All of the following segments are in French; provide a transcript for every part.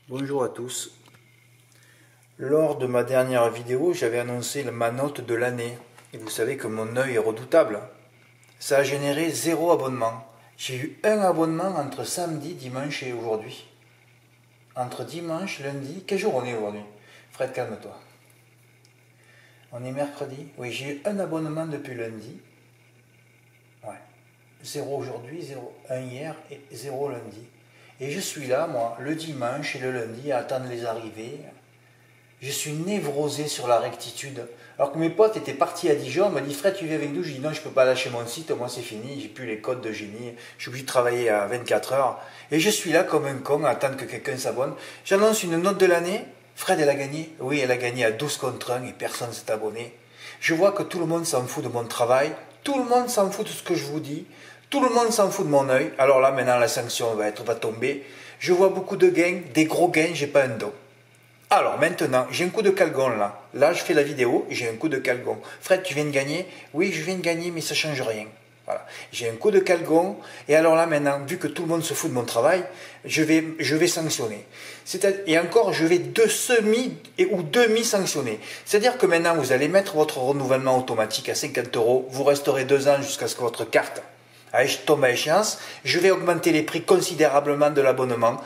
Bonjour à tous. Lors de ma dernière vidéo, j'avais annoncé ma note de l'année. Et vous savez que mon œil est redoutable. Ça a généré 0 abonnement. J'ai eu un abonnement entre samedi, dimanche et aujourd'hui. Entre dimanche, lundi... Quel jour on est aujourd'hui? Fred, calme-toi. On est mercredi? Oui, j'ai eu un abonnement depuis lundi. Ouais. 0 aujourd'hui, 0, 1 hier et 0 lundi. Et je suis là, moi, le dimanche et le lundi, à attendre les arrivées. Je suis névrosé sur la rectitude. Alors que mes potes étaient partis à Dijon, on m'a dit Fred, tu viens avec nous? Je dis non, je ne peux pas lâcher mon site, moi c'est fini, j'ai plus les codes de génie, je suis obligé de travailler à 24 heures. Et je suis là comme un con à attendre que quelqu'un s'abonne. J'annonce une note de l'année. Fred, elle a gagné? Oui, elle a gagné à 12 contre 1 et personne ne s'est abonné. Je vois que tout le monde s'en fout de mon travail, tout le monde s'en fout de ce que je vous dis, tout le monde s'en fout de mon œil. Alors là, maintenant, la sanction va tomber. Je vois beaucoup de gains, des gros gains, j'ai pas un dos. Alors maintenant, j'ai un coup de calgon là. Là, je fais la vidéo, j'ai un coup de calgon. Fred, tu viens de gagner? Oui, je viens de gagner, mais ça ne change rien. Voilà. J'ai un coup de calgon, et alors là maintenant, vu que tout le monde se fout de mon travail, je vais sanctionner. Et encore, je vais ou demi-sanctionner. C'est-à-dire que maintenant, vous allez mettre votre renouvellement automatique à 50 €, vous resterez 2 ans jusqu'à ce que votre carte tombe à échéance, je vais augmenter les prix considérablement de l'abonnement.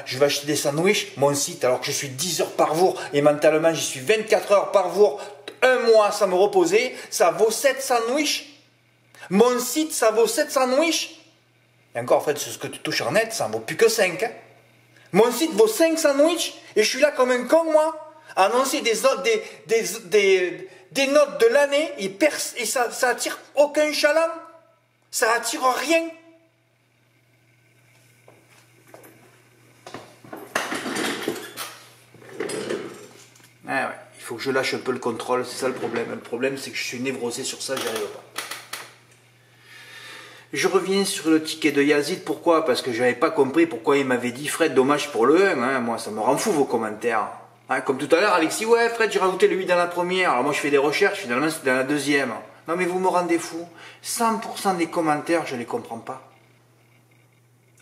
Je vais acheter des sandwichs, mon site, alors que je suis 10 heures par jour et mentalement j'y suis 24 heures par jour, un mois sans me reposer, ça vaut 7 sandwichs. Mon site, ça vaut 7 sandwichs. Et encore, en fait, c'est ce que tu touches en net, ça ne vaut plus que 5. Mon site vaut 5 sandwichs et je suis là comme un con, moi, à annoncer des notes de l'année et ça attire aucun chaland. Ça attire rien. Ah ouais, il faut que je lâche un peu le contrôle, c'est ça le problème. Le problème, c'est que je suis névrosé sur ça, j'y arrive pas. Je reviens sur le ticket de Yazid. Pourquoi? Parce que je n'avais pas compris pourquoi il m'avait dit Fred, dommage pour le 1. Moi, ça me rend fou vos commentaires. Comme tout à l'heure, Alexis, ouais, Fred, j'ai rajouté le 8 dans la première. Alors moi, je fais des recherches, finalement, c'est dans la deuxième. Non, mais vous me rendez fou. 100% des commentaires, je ne les comprends pas.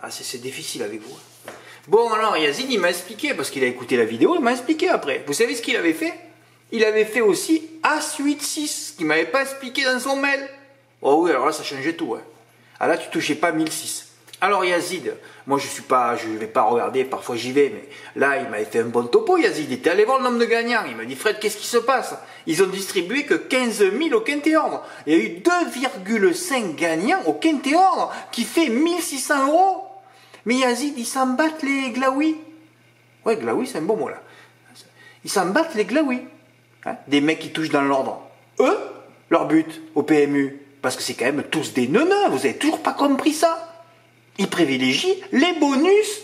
Ah, c'est difficile avec vous. Bon, alors, Yazid, il m'a expliqué, parce qu'il a écouté la vidéo, il m'a expliqué après. Vous savez ce qu'il avait fait? Il avait fait aussi As86, qu'il ne m'avait pas expliqué dans son mail. Oh oui, alors là, ça changeait tout. Ah là, tu touchais pas 1006. Alors, Yazid, moi, je ne vais pas regarder, parfois j'y vais, mais là, il m'avait fait un bon topo, Yazid. Il était allé voir le nombre de gagnants. Il m'a dit, Fred, qu'est-ce qui se passe? Ils ont distribué que 15 000 au quinté ordre. Il y a eu 2,5 gagnants au quinté ordre, qui fait 1600 €. Mais Yazid, ils s'en battent les glaouis. Ouais, glaouis, c'est un bon mot là. Ils s'en battent les glaouis. Des mecs qui touchent dans l'ordre. Eux, leur but au PMU, parce que c'est quand même tous des neuneux, vous avez toujours pas compris ça. Ils privilégient les bonus,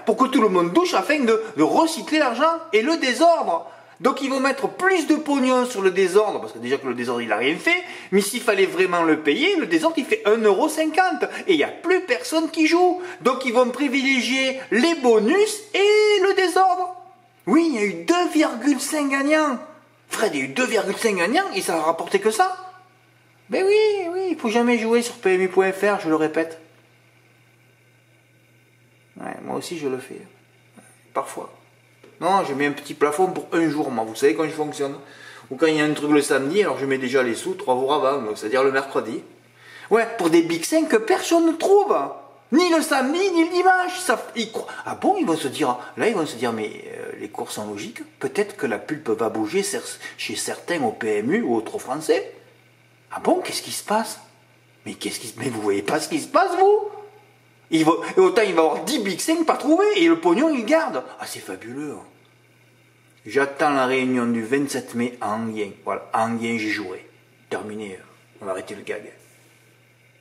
pour que tout le monde touche afin de recycler l'argent et le désordre. Donc ils vont mettre plus de pognon sur le désordre, parce que déjà que le désordre il n'a rien fait, mais s'il fallait vraiment le payer, le désordre il fait 1,50 € et il n'y a plus personne qui joue. Donc ils vont privilégier les bonus et le désordre. Oui, il y a eu 2,5 gagnants. Fred, il y a eu 2,5 gagnants et ça a rapporté que ça. Ben oui, il ne faut jamais jouer sur PMU.fr, je le répète. Ouais, moi aussi je le fais, parfois. Non, je mets un petit plafond pour un jour, moi. Vous savez quand je fonctionne. Ou quand il y a un truc le samedi, alors je mets déjà les sous 3 jours avant, c'est-à-dire le mercredi. Ouais, pour des Big 5 que personne ne trouve. Ni le samedi, ni le dimanche. Ah bon, ils vont se dire, mais les cours sont logiques. Peut-être que la pulpe va bouger chez certains au PMU ou autres Français. Ah bon, qu'est-ce qui se passe? Mais vous voyez pas ce qui se passe, vous? Autant il va avoir 10 Big 5 pas trouvés et le pognon il garde. Ah, c'est fabuleux. J'attends la réunion du 27 mai à Enghien. Voilà, à Enghien j'y jouerai. Terminé, on va arrêter le gag.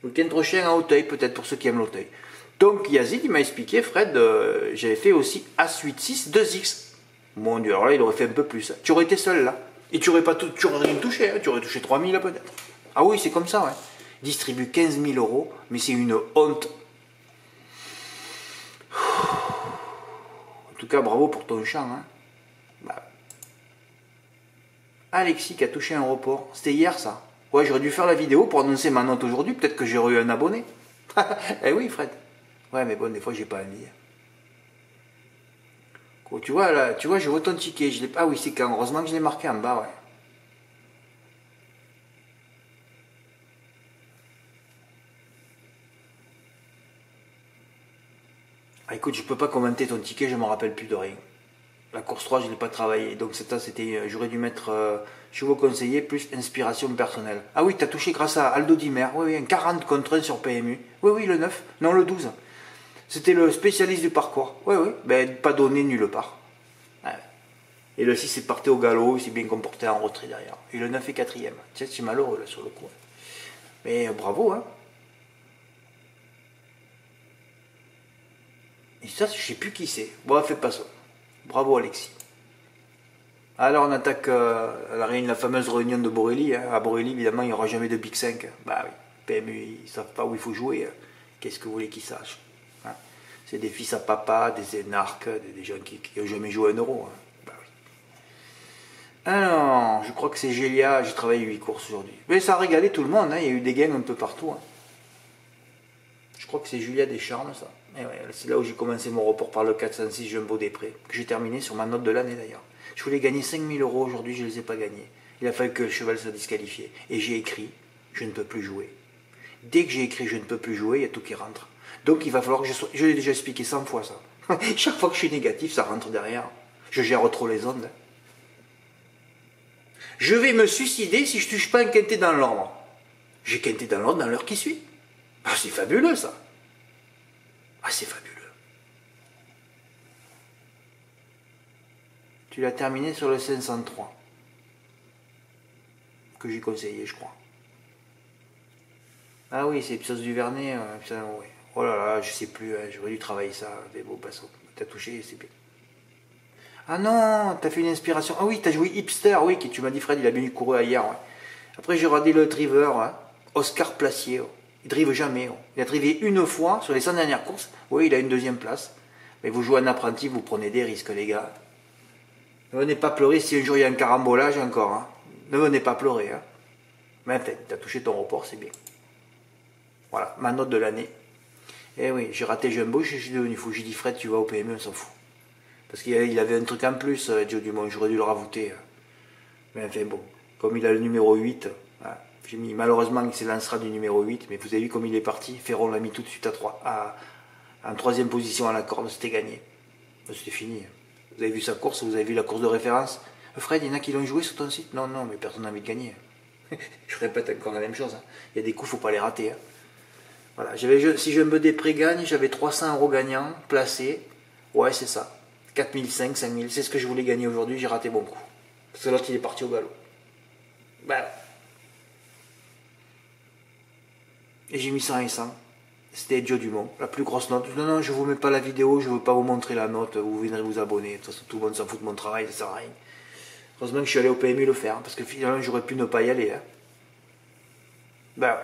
Le week-end prochain à Auteuil, peut-être pour ceux qui aiment l'Auteuil. Donc Yazid, il m'a expliqué, Fred, j'avais fait aussi As86 2X. Mon Dieu, alors là il aurait fait un peu plus. Tu aurais été seul là. Et tu aurais rien touché, tu aurais touché 3000 peut-être. Ah oui, c'est comme ça, ouais. Distribue 15 000 €, mais c'est une honte. En tout cas, bravo pour ton chant. Alexis qui a touché un report. C'était hier, ça. Ouais, j'aurais dû faire la vidéo pour annoncer ma note aujourd'hui. Peut-être que j'aurais eu un abonné. Eh oui, Fred. Ouais, mais bon, des fois, j'ai pas envie. Oh, tu vois, là, tu vois, je vois ton ticket. Ah oui, c'est quand. Heureusement que je l'ai marqué en bas, ouais. Ah, écoute, je peux pas commenter ton ticket, je me rappelle plus de rien. La course 3, je l'ai pas travaillé. Donc j'aurais dû mettre chevaux conseillers plus inspiration personnelle. Ah oui, t'as touché grâce à Aldo Dimer. Oui, oui, un 40 contre 1 sur PMU. Oui, oui, le 9. Non, le 12. C'était le spécialiste du parcours. Oui, oui. Ben, pas donné nulle part. Ouais. Et le 6 est parti au galop, il s'est bien comporté en retrait derrière. Et le 9 est quatrième. Tiens, c'est malheureux là sur le coup. Mais bravo, hein. Et ça, je sais plus qui c'est. Bon, fais pas ça. Bravo, Alexis. Alors, on attaque la fameuse réunion de Borelli. Hein. À Borelli, évidemment, il n'y aura jamais de Big 5. Bah oui, PMU, ils ne savent pas où il faut jouer. Qu'est-ce que vous voulez qu'ils sachent, hein? C'est des fils à papa, des énarques, des gens qui n'ont jamais joué un euro. Hein. Bah oui. Alors, je crois que c'est Gélia. J'ai travaillé 8 courses aujourd'hui. Mais ça a régalé tout le monde. Hein. Il y a eu des gains un peu partout. Hein. Je crois que c'est Julia Descharmes, ça. Et ouais, c'est là où j'ai commencé mon report par le 406 Jumbo des Prés, que j'ai terminé sur ma note de l'année d'ailleurs. Je voulais gagner 5000 euros aujourd'hui, je ne les ai pas gagnés. Il a fallu que le cheval soit disqualifié. Et j'ai écrit, je ne peux plus jouer. Dès que j'ai écrit, je ne peux plus jouer, il y a tout qui rentre. Donc il va falloir que je sois... Je l'ai déjà expliqué 100 fois ça. Chaque fois que je suis négatif, ça rentre derrière. Je gère trop les ondes. Je vais me suicider si je ne touche pas un quintet dans l'ordre. J'ai quintet dans l'ordre dans l'heure qui suit. Ah, c'est fabuleux ça. Ah, c'est fabuleux. Tu l'as terminé sur le 503. Que j'ai conseillé, je crois. Ah oui, c'est Ipsos du Vernet. Putain, ouais. Oh là là, je sais plus. Hein, j'aurais dû travailler ça. Des beaux passos. T'as touché, c'est bien. Ah non, t'as fait une inspiration. Ah oui, t'as joué Hipster. Oui, tu m'as dit Fred, il a bien couru hier. Ouais. Après, j'ai regardé le driver. Hein, Oscar Placier. Ouais. Il drive jamais. Ouais. Il a drivé une fois sur les 100 dernières courses. Oui, il a une deuxième place. Mais vous jouez un apprenti, vous prenez des risques, les gars. Ne venez pas pleurer si un jour il y a un carambolage encore. Hein. Ne venez pas pleurer. Hein. Mais enfin, tu as touché ton report, c'est bien. Voilà, ma note de l'année. Eh oui, j'ai raté Jumbo, j'ai devenu fou. J'ai dit Fred, tu vas au PME, on s'en fout. Parce qu'il avait un truc en plus, Joe Dumont, j'aurais dû le rajouter. Mais enfin bon, comme il a le numéro 8, hein, j'ai mis, malheureusement il s'élancera du numéro 8, mais vous avez vu comme il est parti. Ferron l'a mis tout de suite en troisième position à la corde, c'était gagné. C'était fini. Vous avez vu sa course, vous avez vu la course de référence. Fred, il y en a qui l'ont joué sur ton site? Non, non, mais personne n'a envie de gagner. Je répète encore la même chose. Hein. Il y a des coups, il ne faut pas les rater. Hein. Voilà. Si je me dépré gagne, j'avais 300 euros gagnants placés. Ouais, c'est ça. 4005, 5000, c'est ce que je voulais gagner aujourd'hui, j'ai raté mon coup. Parce que l'autre, il est parti au galop. Bah. Et j'ai mis 100 et 100. C'était Joe Dumont, la plus grosse note. Non, non, je ne vous mets pas la vidéo, je ne veux pas vous montrer la note, vous viendrez vous abonner. De toute façon, tout le monde s'en fout de mon travail, ça ne sert à rien. Heureusement que je suis allé au PMU le faire, parce que finalement, j'aurais pu ne pas y aller. Hein. Ben,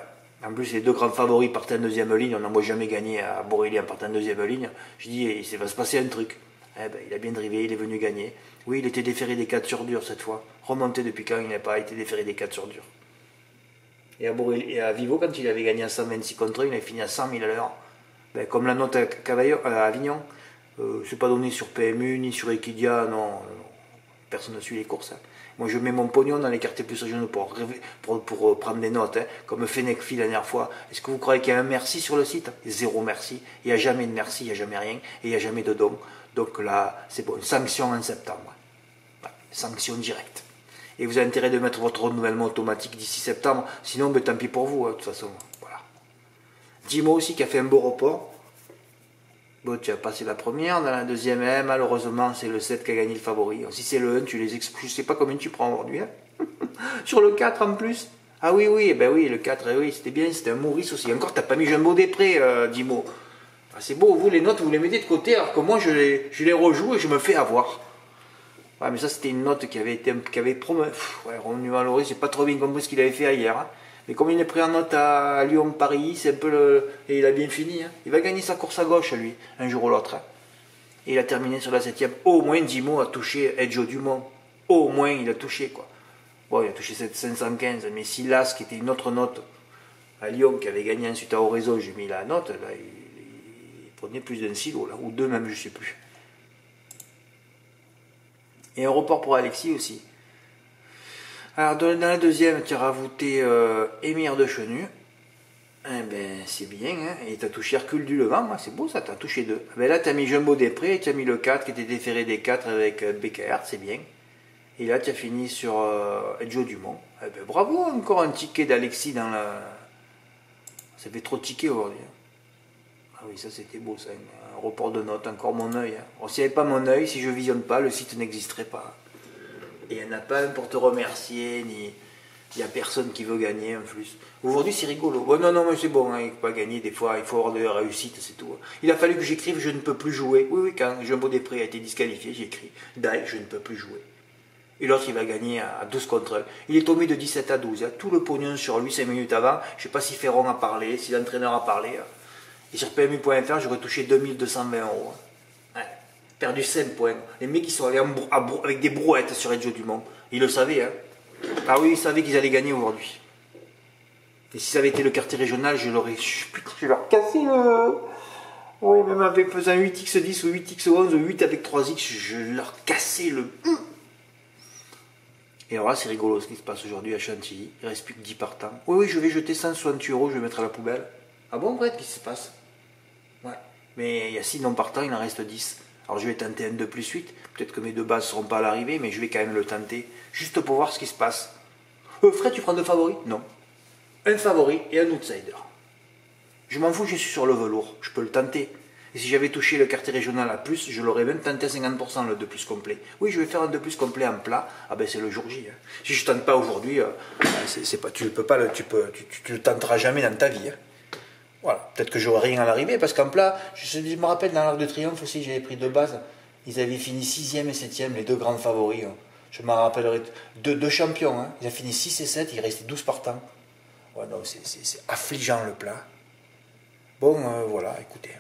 en plus, les deux grands favoris partaient en deuxième ligne, on n'en voit jamais gagné à Borelli en partant en deuxième ligne. Je dis, il va se passer un truc. Eh ben, il a bien drivé, il est venu gagner. Oui, il était déféré des 4 sur dur cette fois. Remonté depuis quand il n'a pas été déféré des 4 sur dur. Et à Vivo, quand il avait gagné à 126 contre 1, il avait fini à 100 000 à l'heure. Ben, comme la note à Avignon, c'est pas donné sur PMU ni sur Equidia, non. Personne ne suit les courses. Hein. Moi, je mets mon pognon dans les quartiers plus régionaux pour prendre des notes, hein, comme Fenecfi la dernière fois. Est-ce que vous croyez qu'il y a un merci sur le site? Zéro merci. Il n'y a jamais de merci, il n'y a jamais rien, et il n'y a jamais de don. Donc là, c'est bon, une sanction en septembre. Ouais, sanction directe. Et vous avez intérêt de mettre votre renouvellement automatique d'ici septembre, sinon, ben, tant pis pour vous, hein, de toute façon. Voilà. Dimo aussi qui a fait un beau report. Bon, tu as passé la première, dans la deuxième, malheureusement, c'est le 7 qui a gagné le favori. Si c'est le 1, tu les exclus. Je ne sais pas combien tu prends aujourd'hui. Hein. Sur le 4 en plus. Ah oui, oui, ben oui, le 4, oui, c'était bien, c'était un Maurice aussi. Encore, t'as pas mis Jumbo des Prés, Dimo. Ah, c'est beau, vous, les notes, vous les mettez de côté, alors que moi, je les rejoue et je me fais avoir. Ouais, mais ça, c'était une note qui avait promis. Ouais, Revenu Mallory, j'ai pas trop bien compris ce qu'il avait fait hier. Hein. Mais comme il est pris en note à Lyon-Paris, c'est un peu le... Et il a bien fini. Hein. Il va gagner sa course à gauche, lui, un jour ou l'autre. Hein. Et il a terminé sur la 7ème. Au moins, Dimo a touché Edjo Dumont. Au moins, il a touché, quoi. Bon, il a touché 515. Mais Silas, qui était une autre note à Lyon, qui avait gagné ensuite à Oraison, j'ai mis la note. Là, il prenait plus d'un silo, là. Ou deux même, je sais plus. Et un report pour Alexis aussi. Alors dans la deuxième, tu as rajouté Émir de Chenu. Eh ben c'est bien, hein. Et tu as touché Hercule du Levant, c'est beau ça, tu as touché 2. Ben là tu as mis Jumbo Després et tu as mis le 4 qui était déféré des 4 avec BKR, c'est bien. Et là tu as fini sur Joe Dumont. Eh ben, bravo, encore un ticket d'Alexis dans la... Ça fait trop de tickets aujourd'hui. Ah oui, ça c'était beau ça, un report de notes, encore mon œil. Hein. Bon, s'il n'y avait pas mon œil, si je visionne pas, le site n'existerait pas. Et il n'y en a pas un pour te remercier, ni il n'y a personne qui veut gagner en plus. Aujourd'hui c'est rigolo. Ouais, non, mais c'est bon, hein, il ne faut pas gagner, des fois il faut avoir de la réussite, c'est tout. Il a fallu que j'écrive je ne peux plus jouer. Oui, quand Jumbo Després a été disqualifié, j'ai écrit Dai, je ne peux plus jouer. Et l'autre il va gagner à 12 contre 1. Il est tombé de 17 à 12. Il y a tout le pognon sur lui 5 minutes avant. Je ne sais pas si Ferron a parlé, si l'entraîneur a parlé. Et sur PMU.fr, j'aurais touché 2220 euros. Ouais. Perdu 5 points. Les mecs, ils sont allés avec des brouettes sur Joe Dumont. Ils le savaient, hein. Ah oui, ils savaient qu'ils allaient gagner aujourd'hui. Et si ça avait été le quartier régional, je leur cassé le... Oui, même avec faisant 8x10 ou 8x11 ou 8 avec 3x, je leur cassais le... Et alors là, c'est rigolo ce qui se passe aujourd'hui à Chantilly. Il ne reste plus que 10 partants. Oui, je vais jeter 168 euros, je vais mettre à la poubelle. Ah bon, Brett, qu'est-ce qui se passe? Ouais. Mais il y a 6 non partants, il en reste 10. Alors je vais tenter un 2 plus 8. Peut-être que mes 2 bases ne seront pas à l'arrivée, mais je vais quand même le tenter. Juste pour voir ce qui se passe. Fred, tu prends 2 favoris? Non. Un favori et un outsider. Je m'en fous, je suis sur le velours. Je peux le tenter. Et si j'avais touché le quartier régional à plus, je l'aurais même tenté à 50% le 2 plus complet. Oui, je vais faire un 2 plus complet en plat. Ah ben c'est le jour J. Hein. Si je ne tente pas aujourd'hui, c'est pas, tu le tenteras jamais dans ta vie. Hein. Voilà, peut-être que j'aurai rien à l'arrivée, parce qu'en plat, je me rappelle dans l'Arc de Triomphe aussi, j'avais pris 2 bases. Ils avaient fini 6e et 7e, les 2 grands favoris. Hein. Je m'en rappellerai. 2 champions, hein. Ils ont fini 6 et 7, il restait 12 partants. Ouais, non, c'est affligeant le plat. Bon, voilà, écoutez.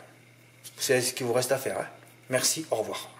C'est ce qu'il vous reste à faire. Hein. Merci, au revoir.